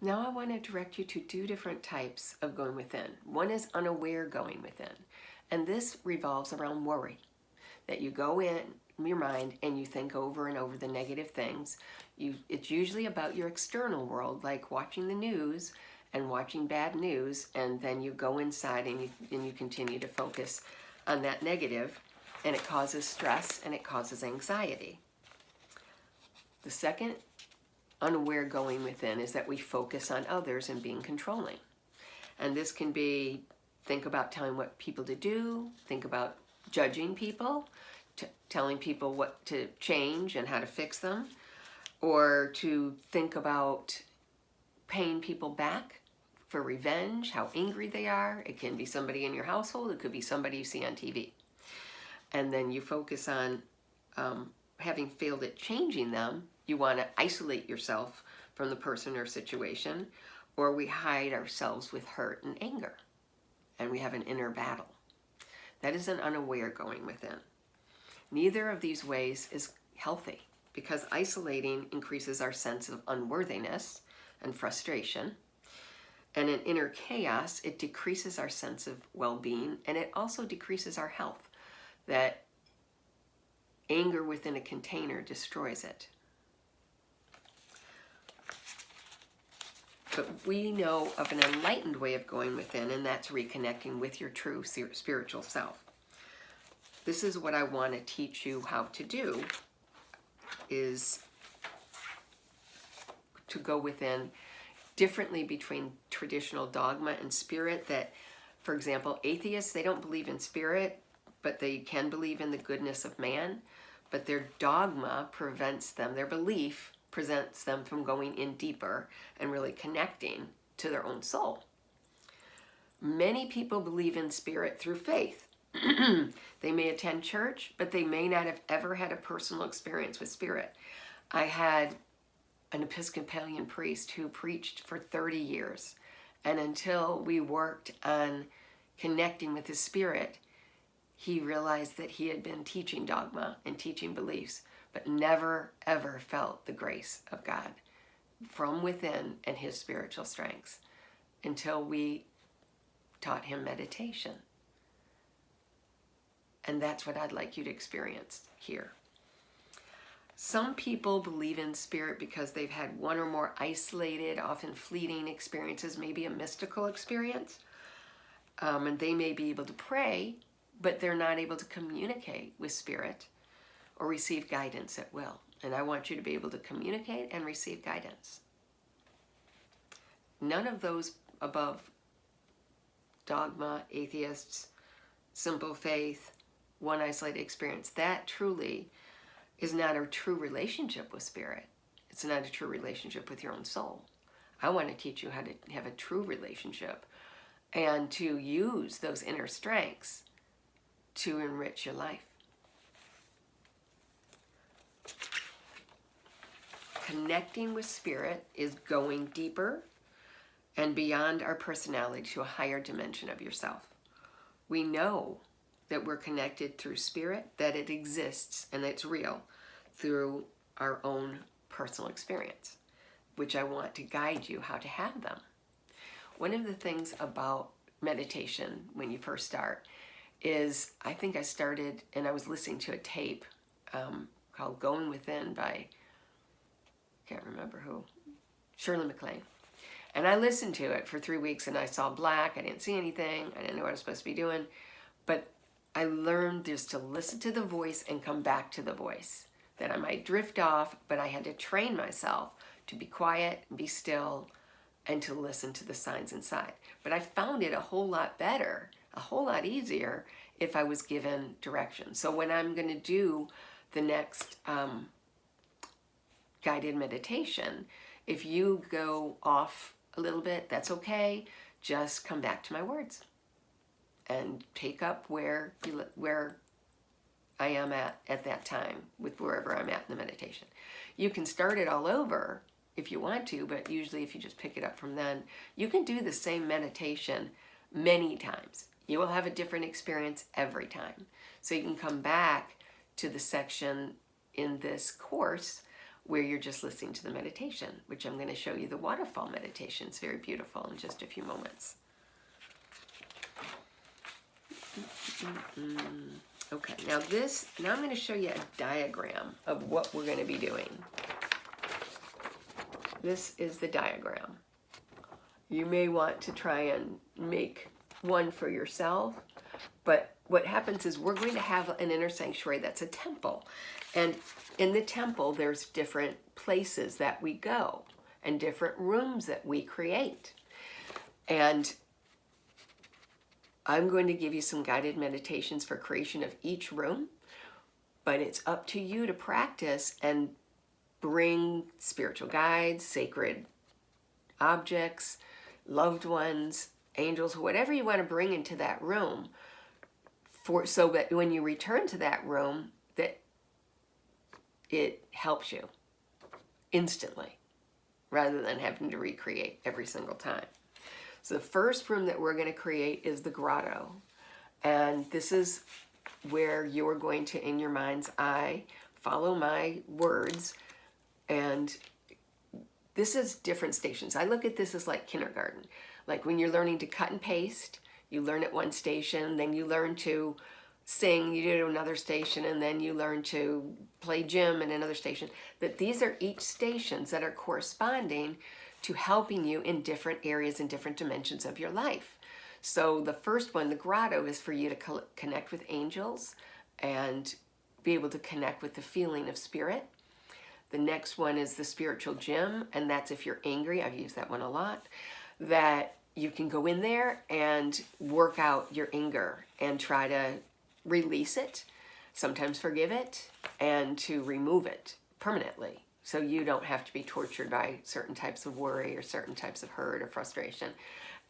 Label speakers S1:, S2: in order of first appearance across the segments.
S1: Now I want to direct you to two different types of going within. One is unaware going within, and this revolves around worry. That you go in your mind and you think over and over the negative things. It's usually about your external world, like watching the news and watching bad news, and then you go inside and you continue to focus on that negative, and it causes stress and it causes anxiety. The second unaware going within is that we focus on others and being controlling. And this can be think about telling what people to do, think about judging people, telling people what to change and how to fix them, or to think about paying people back for revenge, how angry they are. It can be somebody in your household, it could be somebody you see on TV. And then you focus on having failed at changing them, you want to isolate yourself from the person or situation, or we hide ourselves with hurt and anger, and we have an inner battle. That is an unaware going within. Neither of these ways is healthy, because isolating increases our sense of unworthiness and frustration. And in inner chaos, it decreases our sense of well-being, and it also decreases our health. That anger within a container destroys it. But we know of an enlightened way of going within, and that's reconnecting with your true spiritual self. This is what I want to teach you how to do, is to go within differently between traditional dogma and spirit. That, for example, atheists, they don't believe in spirit, but they can believe in the goodness of man. But their dogma prevents them, their belief prevents them from going in deeper and really connecting to their own soul. Many people believe in spirit through faith. They may attend church, but they may not have ever had a personal experience with spirit. I had an Episcopalian priest who preached for 30 years, and until we worked on connecting with his spirit, he realized that he had been teaching dogma and teaching beliefs, but never ever felt the grace of God from within and his spiritual strengths until we taught him meditation. And that's what I'd like you to experience here. Some people believe in spirit because they've had one or more isolated, often fleeting experiences, maybe a mystical experience, and they may be able to pray, but they're not able to communicate with spirit or receive guidance at will. And I want you to be able to communicate and receive guidance. None of those above, dogma, atheists, simple faith, one isolated experience, that truly is not a true relationship with spirit. It's not a true relationship with your own soul. I want to teach you how to have a true relationship and to use those inner strengths to enrich your life. Connecting with spirit is going deeper and beyond our personality to a higher dimension of yourself. We know that we're connected through spirit, that it exists and it's real through our own personal experience, which I want to guide you how to have them. One of the things about meditation when you first start is, I think I started and I was listening to a tape called Going Within by, can't remember who, Shirley MacLaine. And I listened to it for 3 weeks and I saw black, I didn't see anything, I didn't know what I was supposed to be doing, but I learned just to listen to the voice and come back to the voice. That I might drift off, but I had to train myself to be quiet, be still, and to listen to the signs inside. But I found it a whole lot better, a whole lot easier if I was given direction. So when I'm going to do the next guided meditation, if you go off a little bit, that's okay. Just come back to my words and take up where I am at that time with wherever I'm at in the meditation. You can start it all over if you want to, but usually if you just pick it up from then, you can do the same meditation many times. You will have a different experience every time. So you can come back to the section in this course where you're just listening to the meditation, which I'm going to show you the waterfall meditation. It's very beautiful in just a few moments. Okay, now I'm going to show you a diagram of what we're going to be doing. This is the diagram. You may want to try and make one for yourself, but what happens is we're going to have an inner sanctuary that's a temple. And in the temple, there's different places that we go and different rooms that we create. And I'm going to give you some guided meditations for creation of each room, but it's up to you to practice and bring spiritual guides, sacred objects, loved ones, angels, whatever you want to bring into that room, so that when you return to that room, that it helps you instantly rather than having to recreate every single time. So the first room that we're going to create is the grotto. And this is where you're going to, in your mind's eye, follow my words. And this is different stations. I look at this as like kindergarten. Like when you're learning to cut and paste, you learn at one station, then you learn to sing, you do it at another station, and then you learn to play gym at another station. That these are each stations that are corresponding to helping you in different areas and different dimensions of your life. So the first one, the grotto, is for you to connect with angels and be able to connect with the feeling of spirit. The next one is the spiritual gym, and that's if you're angry. I've used that one a lot. That you can go in there and work out your anger and try to release it, sometimes forgive it, and to remove it permanently. So you don't have to be tortured by certain types of worry or certain types of hurt or frustration.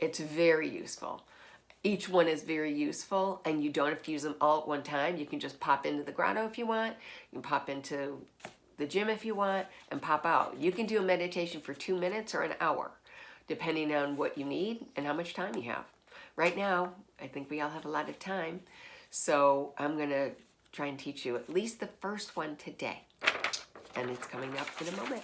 S1: It's very useful. Each one is very useful, and you don't have to use them all at one time. You can just pop into the grotto if you want. You can pop into the gym if you want, and pop out. You can do a meditation for 2 minutes or an hour, depending on what you need and how much time you have. Right now, I think we all have a lot of time, so I'm going to try and teach you at least the first one today. And it's coming up in a moment.